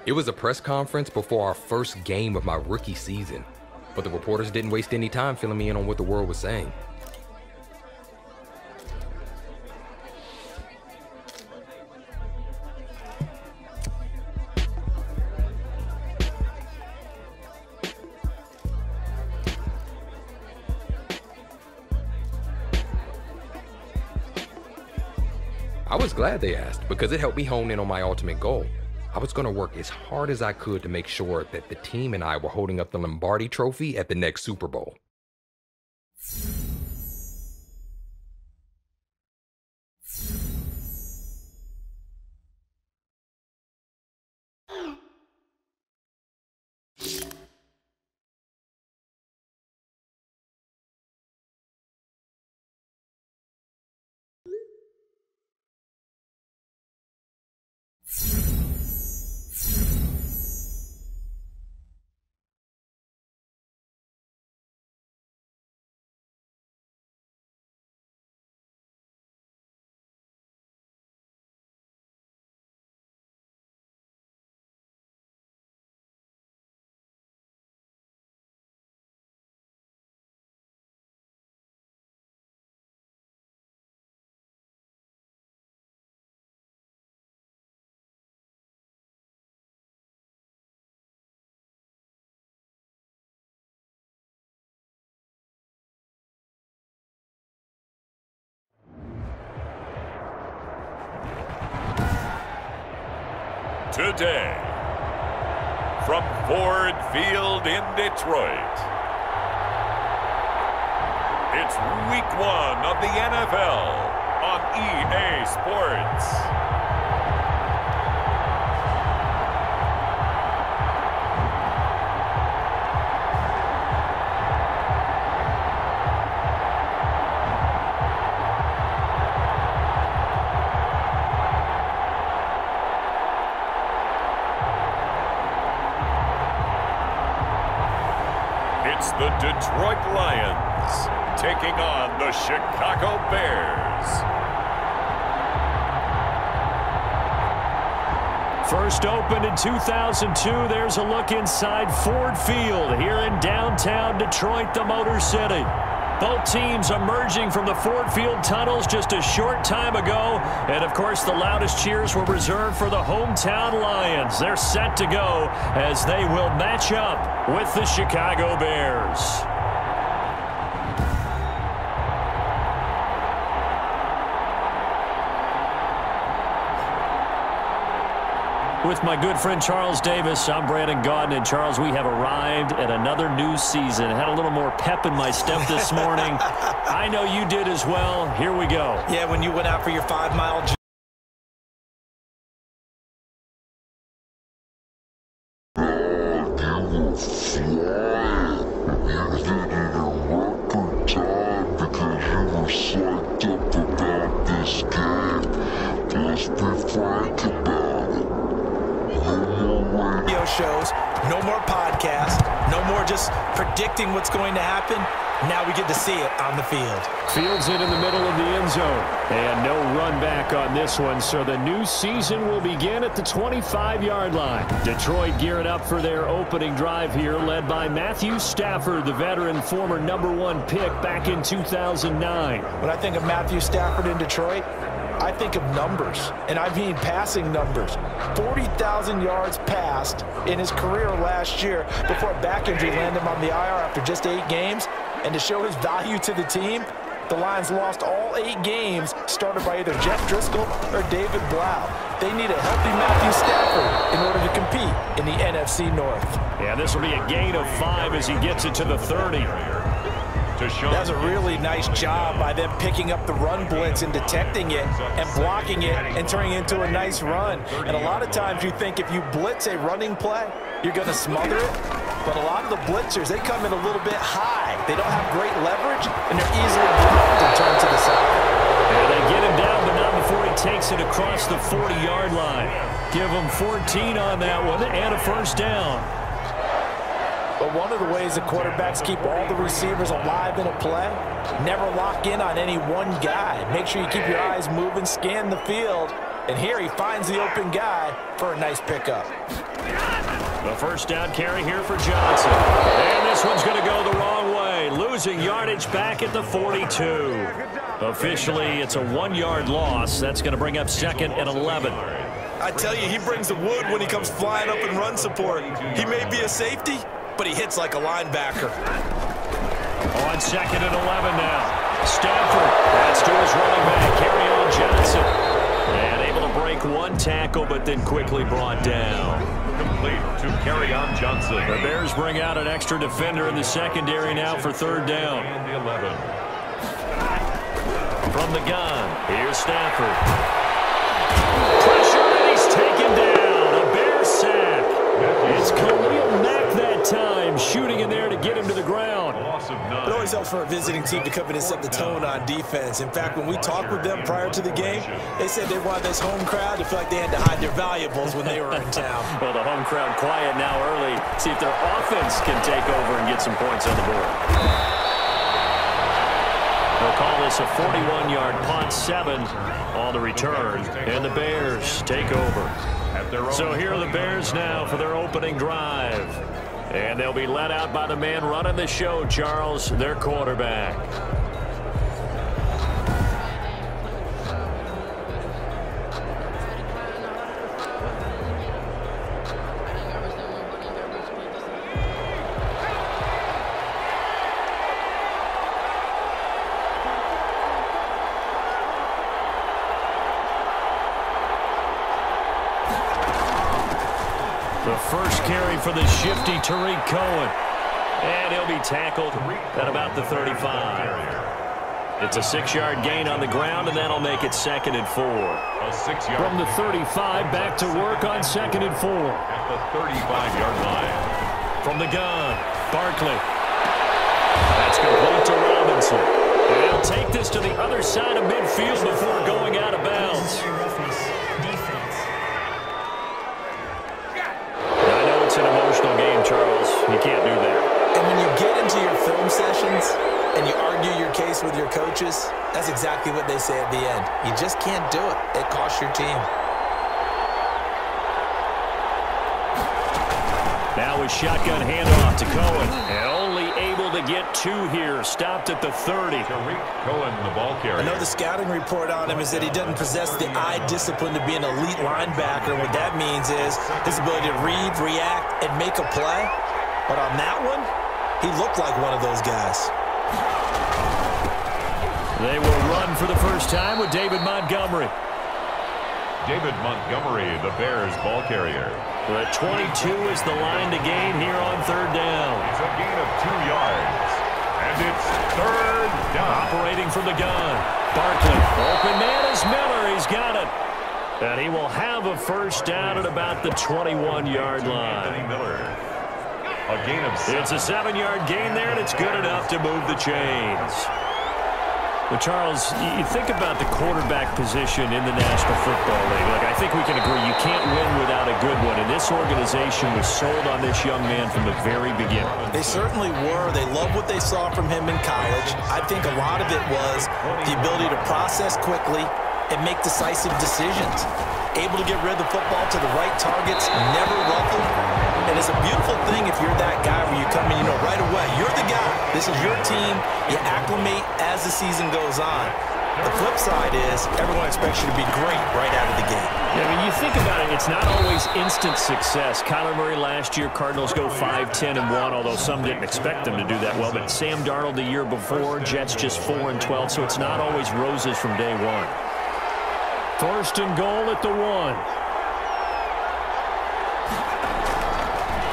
It was a press conference before our first game of my rookie season, but the reporters didn't waste any time filling me in on what the world was saying. I was glad they asked because it helped me hone in on my ultimate goal. I was going to work as hard as I could to make sure that the team and I were holding up the Lombardi Trophy at the next Super Bowl. Today, from Ford Field in Detroit, it's Week 1 of the NFL on EA Sports. It's the Detroit Lions taking on the Chicago Bears. First opened in 2002, there's a look inside Ford Field here in downtown Detroit, the Motor City. Both teams emerging from the Ford Field tunnels just a short time ago. And, of course, the loudest cheers were reserved for the hometown Lions. They're set to go as they will match up with the Chicago Bears. With my good friend Charles Davis, I'm Brandon Gaudin. And Charles, we have arrived at another new season. I had a little more pep in my step this morning. I know you did as well. Here we go. Yeah, when you went out for your 5-mile jog. Shows, no more podcasts, no more just predicting what's going to happen. Now we get to see it on the field. Fields it in the middle of the end zone. And no run back on this one, so the new season will begin at the 25-yard line. Detroit gearing up for their opening drive here, led by Matthew Stafford, the veteran former #1 pick back in 2009. When I think of Matthew Stafford in Detroit, I think of numbers, and I mean passing numbers. 40,000 yards passed in his career last year before a back injury landed him on the IR after just 8 games. And to show his value to the team, the Lions lost all 8 games started by either Jeff Driscoll or David Blau. They need a healthy Matthew Stafford in order to compete in the NFC North. Yeah, this will be a gain of 5 as he gets it to the 30. That's a really nice job by them picking up the run blitz and detecting it and blocking it and turning it into a nice run. And a lot of times you think if you blitz a running play, you're going to smother it. But a lot of the blitzers, they come in a little bit high They don't have great leverage, and they're easily blocked and turned to the side. And they get him down, but not before he takes it across the 40-yard line. Give him 14 on that one and a first down. But one of the ways the quarterbacks keep all the receivers alive in a play, never lock in on any one guy. Make sure you keep your eyes moving, scan the field, and here he finds the open guy for a nice pickup. The first down carry here for Johnson. And this one's going to go the wrong way, losing yardage back at the 42. Officially, it's a 1-yard loss. That's going to bring up 2nd and 11. I tell you, he brings the wood when he comes flying up in run support. He may be a safety, but he hits like a linebacker. On 2nd and 11 now. Stafford, that's to his running back, Kerryon Johnson. And able to break one tackle, but then quickly brought down. Complete to Kerryon Johnson. The Bears bring out an extra defender in the secondary now for 3rd down. And 11. From the gun, here's Stafford. Pressure, and he's taken down. A Bear sack. It's Khalil Mack that time, shooting in there to get him to the ground. It always helps for a visiting team to come in and set the tone on defense. In fact, when we talked with them prior to the game, they said they wanted this home crowd to feel like they had to hide their valuables when they were in town. Well, the home crowd quiet now early. See if their offense can take over and get some points on the board. They'll call this a 41-yard punt, 7 on the return, and the Bears take over. So here are the Bears now for their opening drive. And they'll be led out by the man running the show, Charles, their quarterback. The first carry for the shifty Tariq Cohen. And he'll be tackled at about the 35. It's a 6-yard gain on the ground, and that'll make it 2nd and 4. From the 35, back to work on 2nd and 4. At the 35-yard line. From the gun, Barkley. That's complete to Robinson. And he'll take this to the other side of midfield before going out of bounds. It's an emotional game, Charles. You can't do that. And when you get into your film sessions and you argue your case with your coaches, that's exactly what they say at the end. You just can't do it. It costs your team. Now a shotgun handoff to Cohen. And only able to get 2 here. Stopped at the 30. Tariq Cohen, the ball carrier. I know the scouting report on him is that he doesn't possess the eye discipline to be an elite linebacker. What that means is his ability to read, react, and make a play. But on that one, he looked like one of those guys. They will run for the first time with David Montgomery. David Montgomery, the Bears ball carrier. The 22 is the line to gain here on 3rd down. It's a gain of 2 yards. And it's 3rd down. Operating from the gun. Barkley. Open man is Miller. He's got it. And he will have a first down at about the 21-yard line. Miller. A gain of 7. It's a 7-yard gain there, and it's good enough to move the chains. Well, Charles, you think about the quarterback position in the National Football League. Like, I think we can agree you can't win without a good one, and this organization was sold on this young man from the very beginning. They certainly were. They loved what they saw from him in college. I think a lot of it was the ability to process quickly and make decisive decisions. Able to get rid of the football to the right targets, never ruffled. And it's a beautiful thing if you're that guy where you come in, you know, right away, you're the guy. This is your team. You acclimate as the season goes on. The flip side is everyone expects you to be great right out of the gate. Yeah, I mean, you think about it, it's not always instant success. Kyler Murray last year, Cardinals go 5-10-1, although some didn't expect them to do that well. But Sam Darnold the year before, Jets just 4-12, so it's not always roses from day one. 1st and goal at the 1.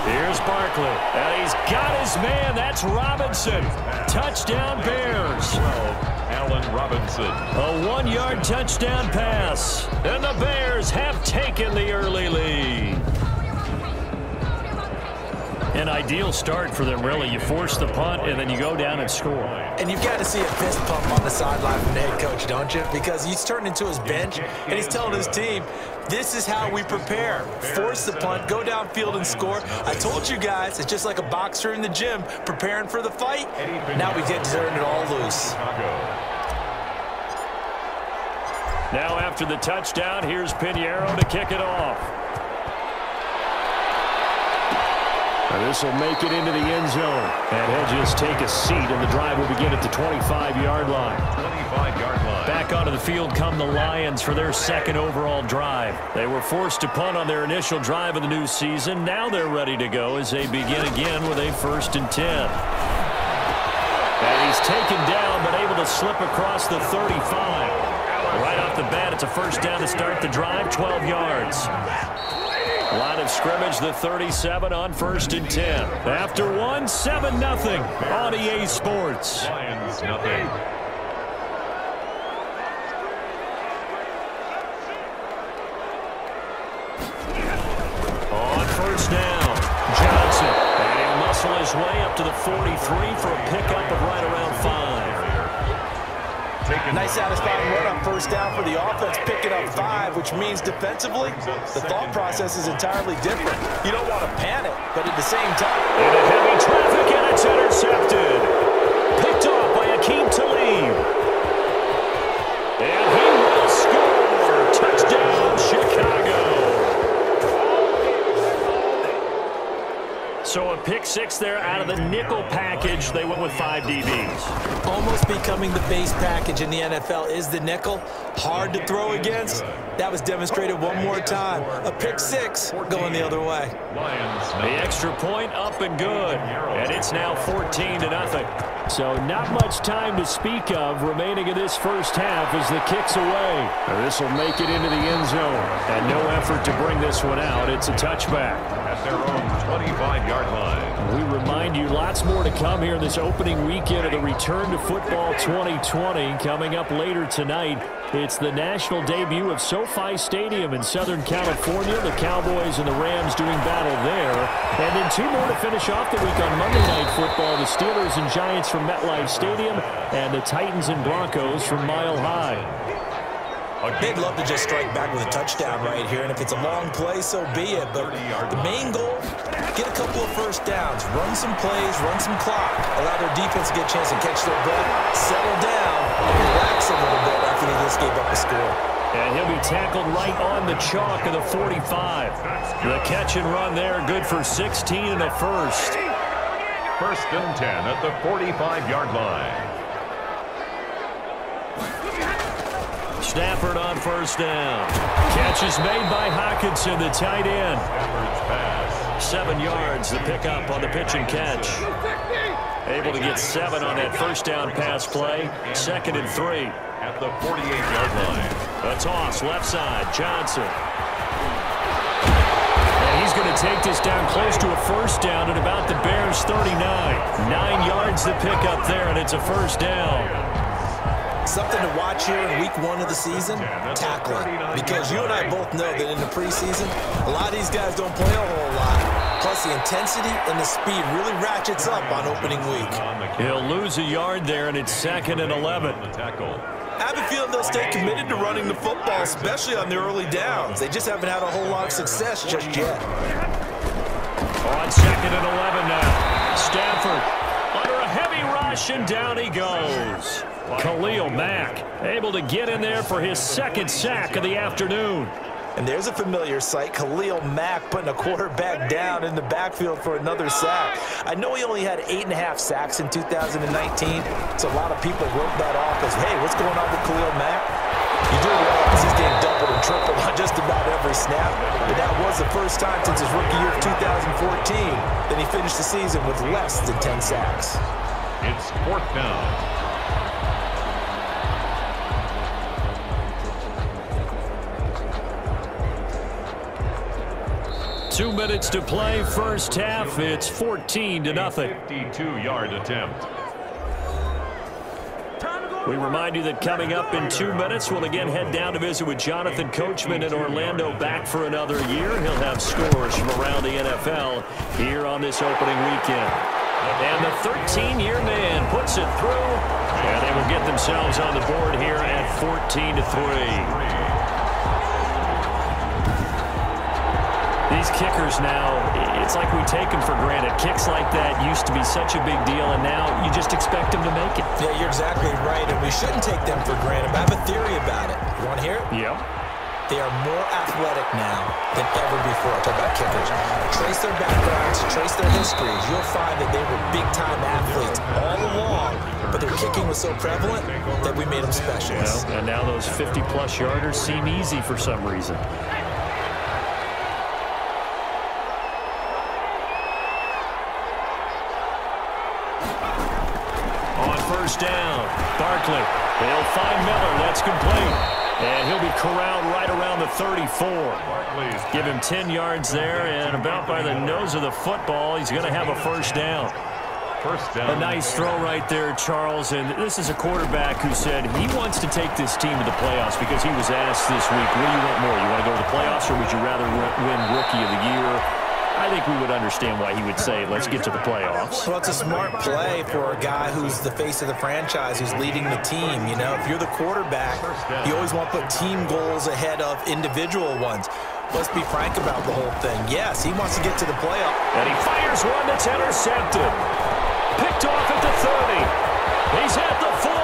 Here's Barkley, and he's got his man. That's Robinson. Touchdown, Bears. 12, Allen Robinson. A 1-yard touchdown pass, and the Bears have taken the early lead. An ideal start for them, really. You force the punt, and then you go down and score. And you've got to see a fist pump on the sideline from the head coach, don't you? Because he's turned into his bench, and he's telling his team, this is how we prepare. Force the punt, go downfield and score. I told you guys, it's just like a boxer in the gym preparing for the fight. Now we get to turn it all loose. Now after the touchdown, here's Pinheiro to kick it off. This will make it into the end zone. And he'll just take a seat, and the drive will begin at the 25-yard line. 25-yard line. Back onto the field come the Lions for their second overall drive. They were forced to punt on their initial drive of the new season. Now they're ready to go as they begin again with a 1st and 10. And he's taken down, but able to slip across the 35. Right off the bat, it's a first down to start the drive, 12 yards. Line of scrimmage, the 37 on 1st and 10. After 1, 7-0 on EA Sports. Lions, nothing. On 1st down, Johnson. And he'll muscle his way up to the 43 for a pickup of right around 5. Nice satisfying run on 1st down for the offense, picking up 5, which means defensively, the thought process is entirely different. You don't want to panic, but at the same time. Into heavy traffic, and it's intercepted. Picked off by Akeem Talib. And he will score. Touchdown, Chicago. So a pick 6 there out of the nickel package. They went with 5 DBs. Almost becoming the base package in the NFL is the nickel. Hard to throw against. That was demonstrated one more time. A pick 6 going the other way. The extra point up and good. And it's now 14-0. So not much time to speak of remaining in this first half as the kick's away. This will make it into the end zone. And no effort to bring this one out. It's a touchback. At their own 25-yard line. We remind you lots more to come here this opening weekend of the Return to Football 2020. Coming up later tonight, it's the national debut of SoFi Stadium in Southern California. The Cowboys and the Rams doing battle there. And then 2 more to finish off the week on Monday Night Football. The Steelers and Giants from MetLife Stadium and the Titans and Broncos from Mile High. They'd love to just strike back with a touchdown right here, and if it's a long play, so be it. But the main goal, get a couple of first downs, run some plays, run some clock, allow their defense to get a chance to catch their breath, settle down, and relax a little bit after they just gave up a score. And he'll be tackled right on the chalk of the 45. The catch and run there, good for 16 and a first. 1st and 10 at the 45-yard line. Stafford on 1st down. Catch is made by Hockenson, the tight end. 7 yards, the pickup on the pitch and catch. Able to get 7 on that 1st down pass play. 2nd and 3. At the 48-yard line. A toss, left side, Johnson. And he's going to take this down close to a 1st down at about the Bears' 39. 9 yards the pickup there, and it's a 1st down. Something to watch here in week 1 of the season, tackling. Because you and I both know that in the preseason, a lot of these guys don't play a whole lot. Plus the intensity and the speed really ratchets up on opening week. He'll lose a yard there, and it's 2nd and 11. I have a feeling they'll stay committed to running the football, especially on the early downs. They just haven't had a whole lot of success just yet. On 2nd and 11 now. Stafford under a heavy rush, and down he goes. Khalil Mack able to get in there for his 2nd sack of the afternoon. And there's a familiar sight, Khalil Mack putting a quarterback down in the backfield for another sack. I know he only had 8.5 sacks in 2019, so a lot of people wrote that off as, hey, what's going on with Khalil Mack? You do realize he's getting doubled and tripled on just about every snap, but that was the first time since his rookie year of 2014 that he finished the season with less than 10 sacks. It's 4th down. 2 minutes to play, first half. It's 14-0. 52-yard attempt. Time to go We remind you that coming up in 2 minutes, we'll again head down to visit with Jonathan Coachman in Orlando, back for another year. He'll have scores from around the NFL here on this opening weekend. And the 13-year man puts it through, and they will get themselves on the board here at 14-3. These kickers now, it's like we take them for granted. Kicks like that used to be such a big deal, and now you just expect them to make it. Yeah, you're exactly right, and we shouldn't take them for granted. But I have a theory about it. You want to hear it? Yep. They are more athletic now than ever before. Talk about kickers. Trace their backgrounds, trace their histories. You'll find that they were big-time athletes all along, but their kicking was so prevalent that we made them specialists. And now those 50-plus yarders seem easy for some reason. First down, Barkley. They'll find Miller. That's complete. And he'll be corralled right around the 34. Give him 10 yards there, and about by the nose of the football, he's going to have a first down. A nice throw right there, Charles. And this is a quarterback who said he wants to take this team to the playoffs because he was asked this week, what do you want more? You want to go to the playoffs, or would you rather win Rookie of the Year? I think we would understand why he would say, let's get to the playoffs. Well, it's a smart play for a guy who's the face of the franchise, who's leading the team. You know, if you're the quarterback, you always want to put team goals ahead of individual ones. Let's be frank about the whole thing. Yes, he wants to get to the playoff. And he fires one that's intercepted. Picked off at the 30. He's at the 40.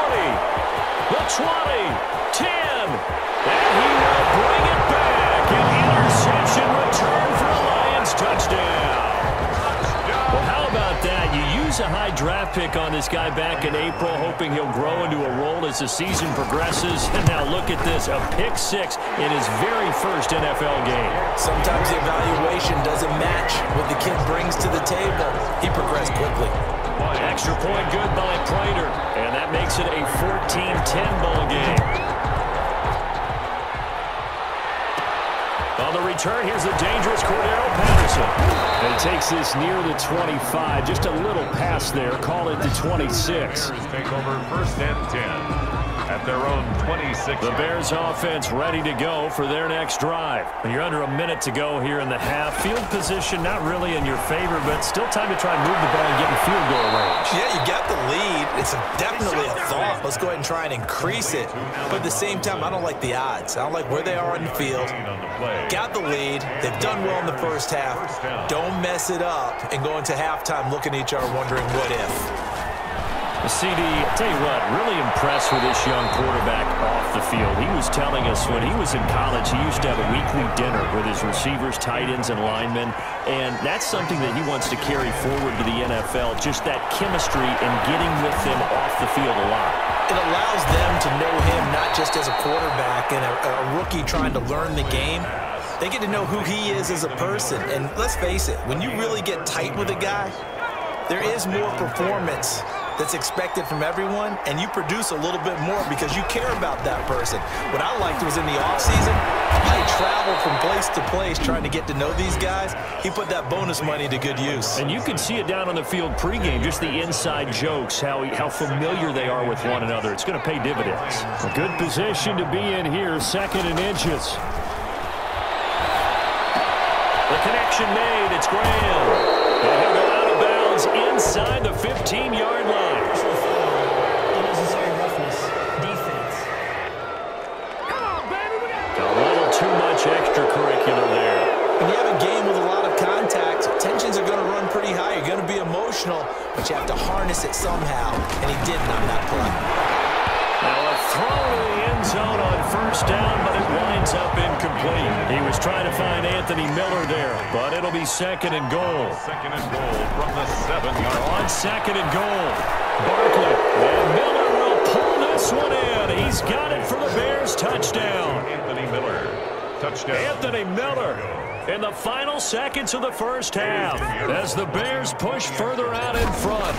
The 20. 10. And he will bring it back. An interception return for a Lions touchdown. Well, how about that? You use a high draft pick on this guy back in April, hoping he'll grow into a role as the season progresses. And now look at this, a pick six in his very first NFL game. Sometimes the evaluation doesn't match what the kid brings to the table. He progressed quickly. Extra point good by Prater, and that makes it a 14-10 ball game. On the return, here's the dangerous Cordero Patterson. And he takes this near the 25. Just a little pass there. Call it the 26. Take over first and 10 at their own 26. The Bears offense ready to go for their next drive. And you're under a minute to go here in the half. Field position not really in your favor, but still time to try and move the ball and get in field goal range. Yeah, you got the lead. It's definitely a thought. Let's go ahead and try and increase it. But at the same time, I don't like the odds. I don't like where they are on the field. Got the lead. They've done well in the first half. Don't mess it up and go into halftime looking at each other wondering what if. CD, I'll tell you what, really impressed with this young quarterback off the field. He was telling us when he was in college, he used to have a weekly dinner with his receivers, tight ends, and linemen, and that's something that he wants to carry forward to the NFL, just that chemistry and getting with them off the field a lot. It allows them to know him not just as a quarterback and a rookie trying to learn the game. They get to know who he is as a person, and let's face it, when you really get tight with a guy, there is more performance that's expected from everyone, and you produce a little bit more because you care about that person. What I liked was in the offseason, he traveled from place to place trying to get to know these guys. He put that bonus money to good use. And you can see it down on the field pregame, just the inside jokes, how familiar they are with one another. It's going to pay dividends. A good position to be in here, 2nd and inches. The connection made, it's Graham. And he'll go out of bounds inside the 15-yard line. Unnecessary roughness. Defense. Come on, baby. A little too much extracurricular there. When you have a game with a lot of contact, tensions are going to run pretty high. You're going to be emotional, but you have to harness it somehow, and he didn't on that play. Now a throw to the end zone on first down, but it winds up incomplete. He was trying to find Anthony Miller there, but it'll be 2nd and goal. 2nd and goal from the 7-yard line. On 2nd and goal, Barkley. And Miller will pull this one in. He's got it for the Bears. Touchdown. Anthony Miller. Touchdown. Anthony Miller in the final seconds of the first half as the Bears push further out in front.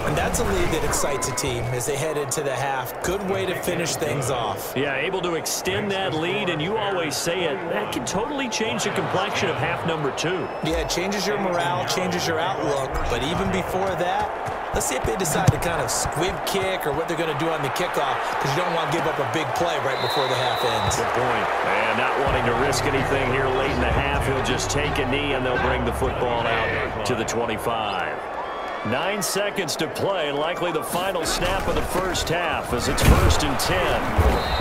And that's a lead that excites a team as they head into the half. Good way to finish things off. Yeah, able to extend that lead, and you always say it, that can totally change the complexion of half number 2. Yeah, it changes your morale, changes your outlook, but even before that, Let's see if they decide to kind of squib kick or what they're going to do on the kickoff, because you don't want to give up a big play right before the half ends. Good point. And not wanting to risk anything here late in the half, he'll just take a knee and they'll bring the football out to the 25. 9 seconds to play, likely the final snap of the first half as it's 1st and 10.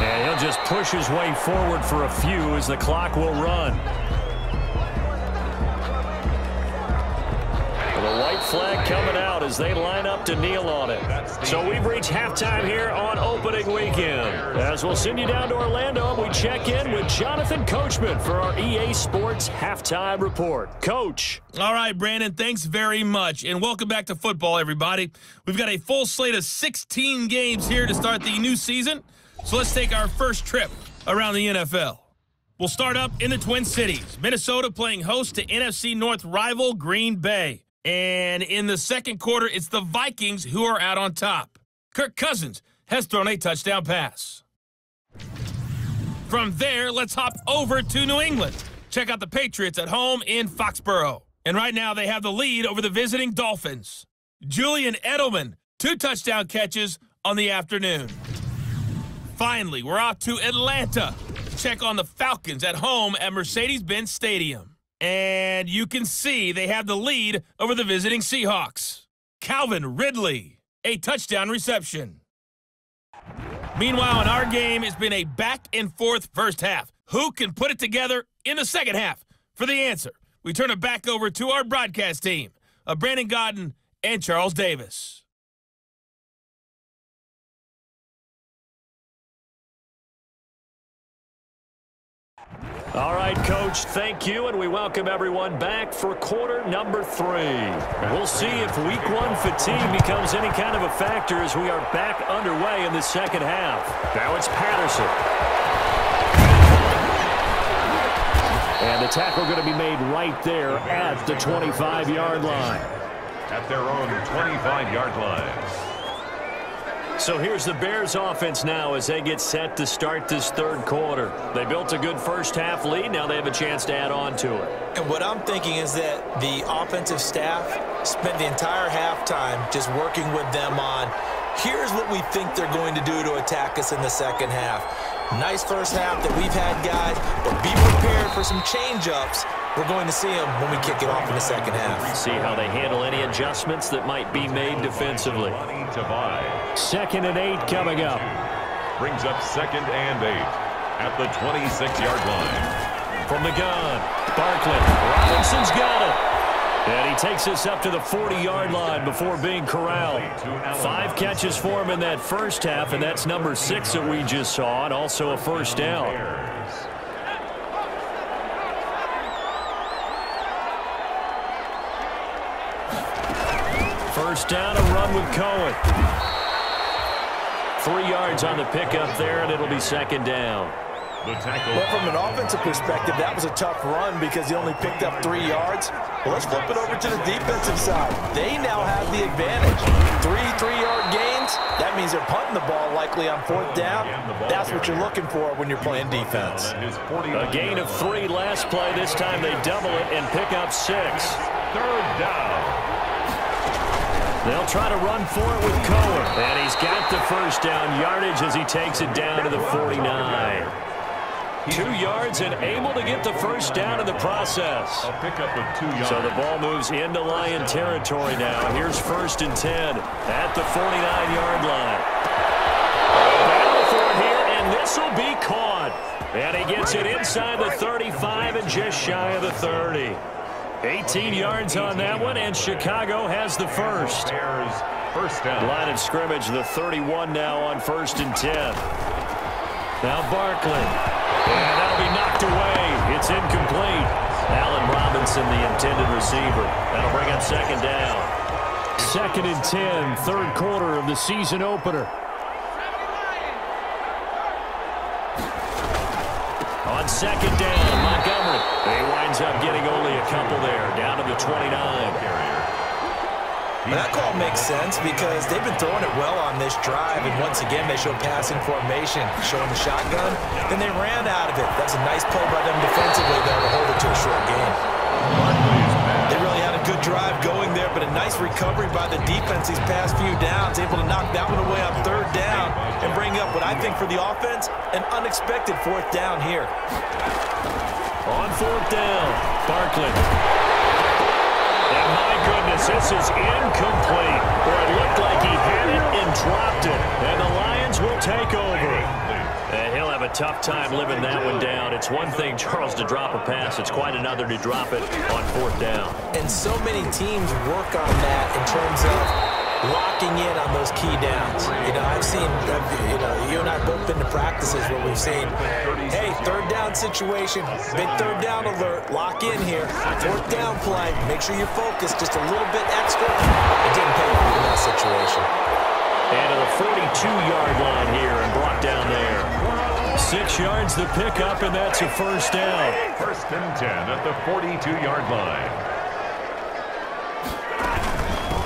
And he'll just push his way forward for a few as the clock will run. The white flag coming out as they line up to kneel on it. So we've reached halftime here on opening weekend. As we'll send you down to Orlando, we check in with Jonathan Coachman for our EA Sports Halftime Report. Coach. All right, Brandon, thanks very much. And welcome back to football, everybody. We've got a full slate of 16 games here to start the new season. So let's take our first trip around the NFL. We'll start up in the Twin Cities. Minnesota playing host to NFC North rival Green Bay. And in the second quarter, it's the Vikings who are out on top. Kirk Cousins has thrown a touchdown pass. From there, let's hop over to New England. Check out the Patriots at home in Foxborough. And right now, they have the lead over the visiting Dolphins. Julian Edelman, 2 touchdown catches on the afternoon. Finally, we're out to Atlanta to check on the Falcons at home at Mercedes-Benz Stadium. And you can see they have the lead over the visiting Seahawks. Calvin Ridley, a touchdown reception. Meanwhile, in our game, it's been a back-and-forth first half. Who can put it together in the second half? For the answer, we turn it back over to our broadcast team of Brandon Godden and Charles Davis. All right, Coach, thank you, and we welcome everyone back for quarter number 3. We'll see if Week 1 fatigue becomes any kind of a factor as we are back underway in the second half. Now it's Patterson. And the tackle going to be made right there at the 25-yard line. At their own 25-yard line. So here's the Bears offense now as they get set to start this third quarter. They built a good first half lead. Now they have a chance to add on to it. And what I'm thinking is that the offensive staff spent the entire halftime just working with them on, here's what we think they're going to do to attack us in the second half. Nice first half that we've had, guys, but be prepared for some change-ups. We're going to see them when we kick it off in the second half. See how they handle any adjustments that might be made defensively. 2nd and 8 coming up. Brings up 2nd and 8 at the 26-yard line. From the gun, Barkley. Robinson's got it. And he takes us up to the 40-yard line before being corralled. 5 catches for him in that first half, and that's number 6 that we just saw, and also a first down. First down, a run with Cohen. 3 yards on the pickup there, and it'll be second down. Well, from an offensive perspective, that was a tough run because he only picked up 3 yards. Well, let's flip it over to the defensive side. They now have the advantage. 3 3-yard gains, that means they're punting the ball likely on 4th down. That's what you're looking for when you're playing defense. A gain of 3 last play. This time they double it and pick up 6. 3rd down. They'll try to run for it with Cohen. And he's got the first down yardage as he takes it down to the 49. 2 yards and able to get the first down in the process. A pickup of 2 yards. So the ball moves into Lion territory now. Here's 1st and 10 at the 49-yard line. Battle for it here, and this will be caught. And he gets it inside the 35 and just shy of the 30. 18 yards on that one, and Chicago has the first. First down. Line of scrimmage, the 31 now on 1st and 10. Now Barkley. And that'll be knocked away. It's incomplete. Allen Robinson, the intended receiver. That'll bring up second down. 2nd and 10, third quarter of the season opener. On second down, Montgomery. He winds up getting only a couple there, down to the 29. That call makes sense because they've been throwing it well on this drive, and once again they showed passing formation, showing the shotgun, then they ran out of it. That's a nice play by them defensively there to hold it to a short game. They really had a good drive going there, but a nice recovery by the defense these past few downs, able to knock that one away on third down and bring up what I think for the offense, an unexpected fourth down here. On fourth down, Barkley. And my goodness, this is incomplete. Or it looked like he had it and dropped it. And the Lions will take over. And he'll have a tough time living that one down. It's one thing, Charles, to drop a pass. It's quite another to drop it on fourth down. And so many teams work on that in terms of locking in on those key downs. I've seen, you and I have both been to practices where we've seen, hey, third down situation, big third down alert, lock in here, fourth down play, make sure you're focused just a little bit extra. It didn't pay off in that situation. And to the 42-yard line here and brought down there. 6 yards the pickup, and that's a first down. First and 10 at the 42-yard line.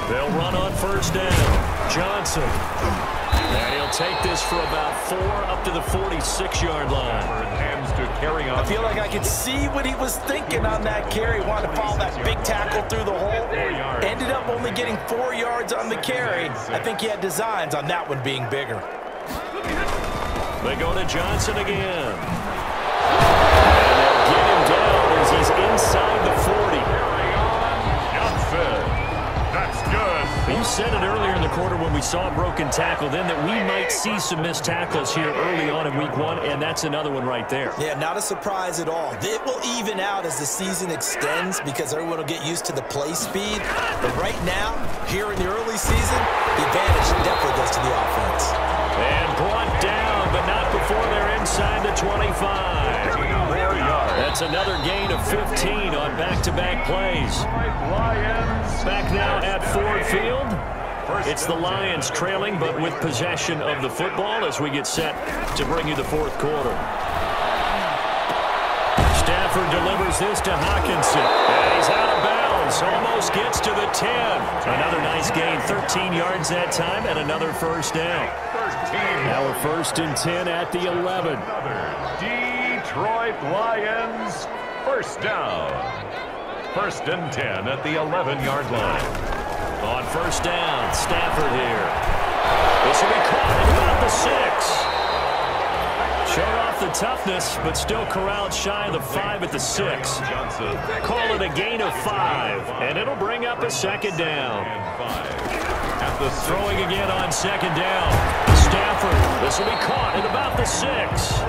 They'll run on first down. Johnson. And he'll take this for about 4 up to the 46-yard line. Hands to carry on. I feel like I could see what he was thinking on that carry. Wanted to follow that big tackle through the hole. Ended up only getting 4 yards on the carry. I think he had designs on that one being bigger. They go to Johnson again. And they'll get him down as he's inside the 40. Johnson. That's good. You said it earlier in the quarter when we saw a broken tackle then that we might see some missed tackles here early on in week 1, and that's another one right there. Yeah, not a surprise at all. It will even out as the season extends because everyone will get used to the play speed. But right now, here in the early season, the advantage definitely goes to the offense. And brought down, but not before they're inside the 25. That's another gain of 15 on back-to-back plays. Back now at Ford Field. It's the Lions trailing, but with possession of the football as we get set to bring you the fourth quarter. Stafford delivers this to Hawkinson. And he's out of bounds. Almost gets to the 10. Another nice gain, 13 yards that time, and another first down. Now we're first and 10 at the 11. Detroit Lions, first down. First and 10 at the 11-yard line. On first down, Stafford here. This will be caught at about the 6. Showed off the toughness, but still corralled shy of the 5 at the 6. Call it a gain of 5, and it'll bring up a second down. Throwing again on second down. Stafford, this will be caught at about the 6.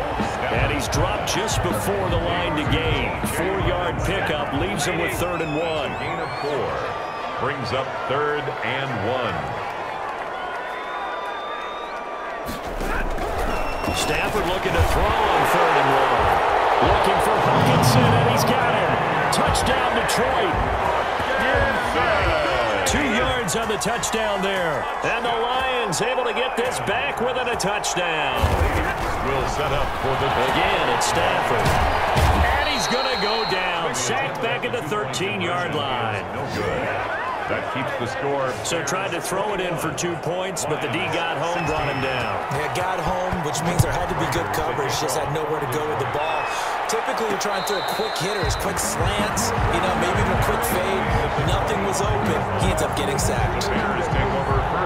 And he's dropped just before the line to gain. 4-yard pickup leaves him with 3rd and 1. Gain of 4 brings up 3rd and 1. Stafford looking to throw on 3rd and 1. Looking for Hawkinson, and he's got him. Touchdown, Detroit. 2 yards on the touchdown there. And the Lions able to get this back within a touchdown. Will set up for the... Again, it's Stafford. And he's going to go down. Sacked back at the 13-yard line. No good. That keeps the score. So tried to throw it in for 2 points, but the D got home, brought him down. Yeah, got home, which means there had to be good coverage. Just had nowhere to go with the ball. Typically, you're trying to throw quick hitters, quick slants, maybe even a quick fade. Nothing was open. He ends up getting sacked.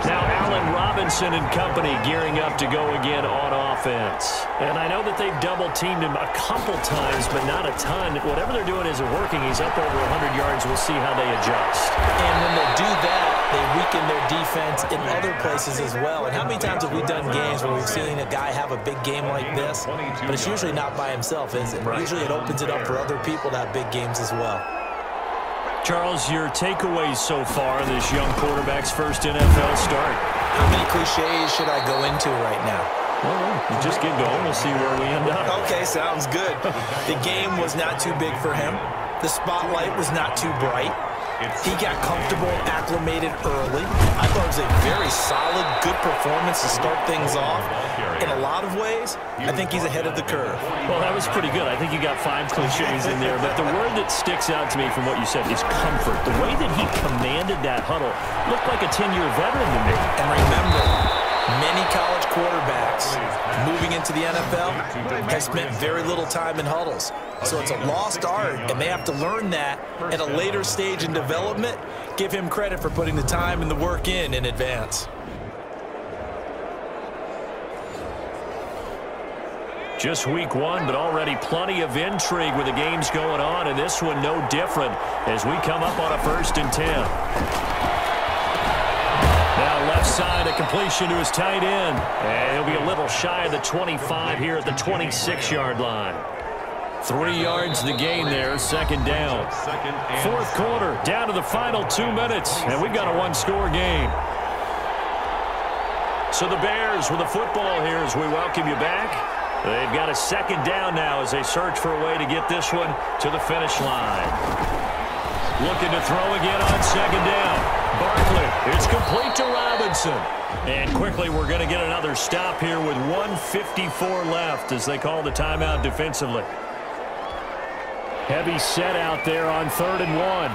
Now Allen Robinson and company gearing up to go again on offense. And I know that they've double-teamed him a couple times, but not a ton. Whatever they're doing isn't working. He's up over 100 yards. We'll see how they adjust. And when they do that, they weaken their defense in other places as well. And how many times have we done games where we've seen a guy have a big game like this, but it's usually not by himself, is it? Right. Usually it opens it up for other people to have big games as well. Charles, your takeaways so far in this young quarterback's first NFL start? How many cliches should I go into right now? Well, you just get going. We'll see where we end up. Okay, sounds good. The game was not too big for him. The spotlight was not too bright. He got comfortable, acclimated early. I thought it was a very solid, good performance to start things off. In a lot of ways, I think he's ahead of the curve. Well, that was pretty good. I think you got 5 cliches in there. But the word that sticks out to me from what you said is comfort. The way that he commanded that huddle looked like a 10-year veteran to me. And remember, Many college quarterbacks moving into the NFL have spent very little time in huddles. So it's a lost art, and they have to learn that at a later stage in development. Give him credit for putting the time and the work in advance. Just week one, but already plenty of intrigue with the games going on, and this one no different as we come up on a 1st and 10. Now left side, a completion to his tight end. And he'll be a little shy of the 25 here at the 26-yard line. 3 yards the gain there, 2nd down. 4th quarter, down to the final 2 minutes, and we've got a 1-score game. So the Bears with the football here as we welcome you back. They've got a 2nd down now as they search for a way to get this one to the finish line. Looking to throw again on 2nd down. Barkley, it's complete to Robinson. And quickly we're going to get another stop here with 1:54 left as they call the timeout defensively. Heavy set out there on 3rd and 1.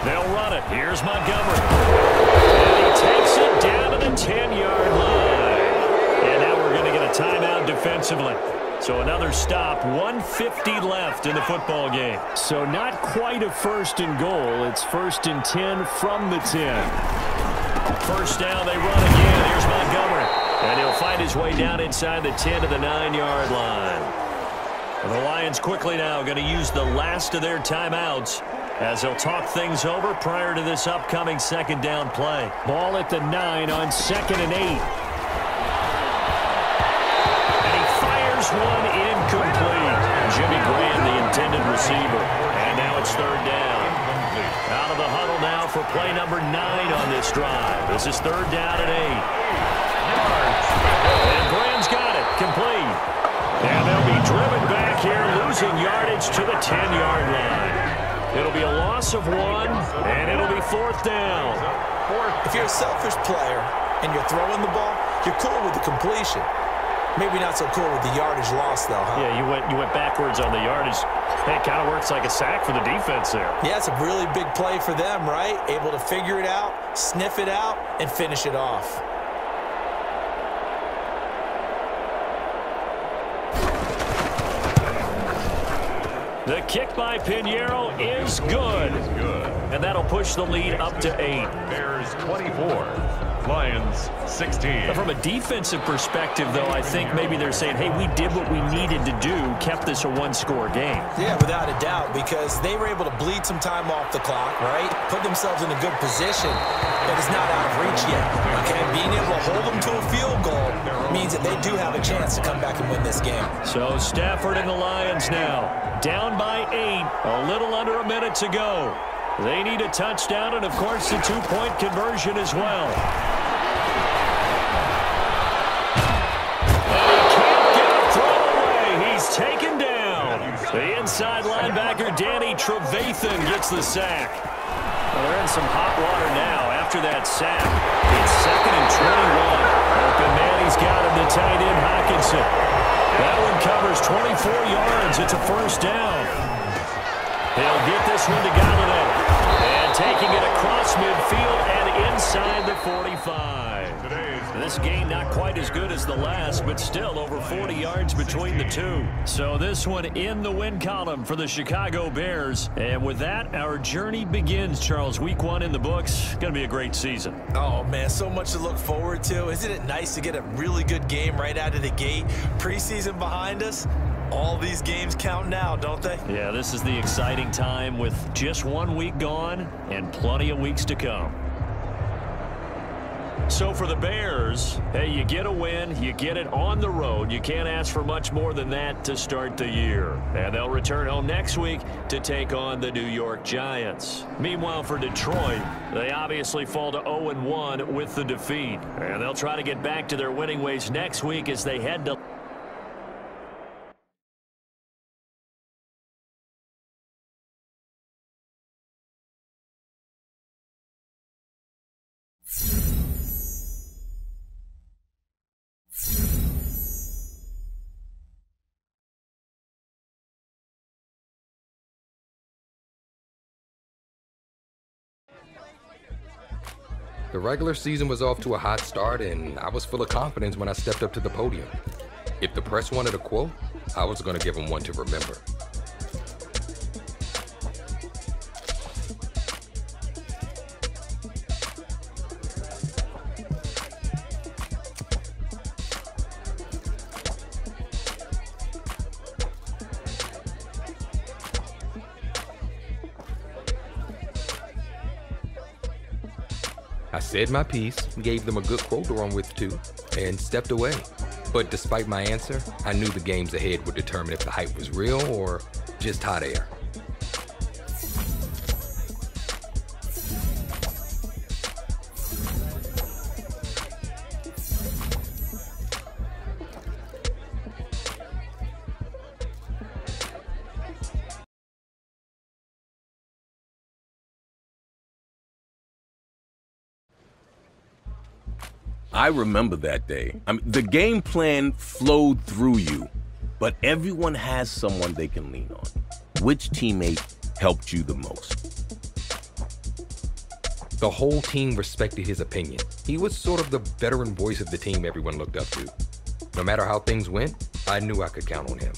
They'll run it. Here's Montgomery. And he takes it down to the 10-yard line. And now we're going to get a timeout defensively. So another stop, 1:50 left in the football game. So not quite a 1st and goal. It's 1st and 10 from the 10. 1st down, they run again. Here's Montgomery. And he'll find his way down inside the 10 to the 9-yard line. And the Lions quickly now going to use the last of their timeouts as they'll talk things over prior to this upcoming 2nd down play. Ball at the 9 on 2nd and 8. One incomplete. Jimmy Graham, the intended receiver. And now it's 3rd down. Out of the huddle now for play number 9 on this drive. This is 3rd down and 8. And Graham's got it. Complete. And they'll be driven back here, losing yardage to the 10-yard line. It'll be a loss of 1, and it'll be 4th down. If you're a selfish player and you're throwing the ball, you're cool with the completion. Maybe not so cool with the yardage loss, though, huh? Yeah, you went backwards on the yardage. Hey, it kind of works like a sack for the defense there. Yeah, it's a really big play for them, right? Able to figure it out, sniff it out, and finish it off. The kick by Pinheiro is good. And that'll push the lead up to 8. Bears 24. Lions 16. But from a defensive perspective, though, I think maybe they're saying, hey, we did what we needed to do, kept this a 1-score game. Yeah, without a doubt, because they were able to bleed some time off the clock, right? Put themselves in a good position, but it's not out of reach yet. Okay, being able to hold them to a field goal means that they do have a chance to come back and win this game. So Stafford and the Lions now down by 8, a little under a minute to go. They need a touchdown and, of course, the 2-point conversion as well. And he can't get a throw away. He's taken down. The inside linebacker, Danny Trevathan, gets the sack. Well, they're in some hot water now after that sack. It's 2nd and 21. Open man, he's got him, the tight end, Hockenson. That one covers 24 yards. It's a 1st down. He'll get this one to Galladay. And taking it across midfield and inside the 45. This game not quite as good as the last, but still over 40 yards between the two. So this one in the win column for the Chicago Bears. And with that, our journey begins, Charles. Week 1 in the books. Going to be a great season. Oh, man, so much to look forward to. Isn't it nice to get a really good game right out of the gate? Preseason behind us. All these games count now, don't they? Yeah, this is the exciting time with just 1 week gone and plenty of weeks to come. So for the Bears, hey, you get a win, you get it on the road. You can't ask for much more than that to start the year. And they'll return home next week to take on the New York Giants. Meanwhile, for Detroit, they obviously fall to 0-1 with the defeat. And they'll try to get back to their winning ways next week as they head to The regular season was off to a hot start, and I was full of confidence when I stepped up to the podium. If the press wanted a quote, I was going to give them one to remember. I said my piece, gave them a good quote to run with too, and stepped away. But despite my answer, I knew the games ahead would determine if the hype was real or just hot air. I remember that day. I mean, the game plan flowed through you, but everyone has someone they can lean on. Which teammate helped you the most? The whole team respected his opinion. He was sort of the veteran voice of the team everyone looked up to. No matter how things went, I knew I could count on him.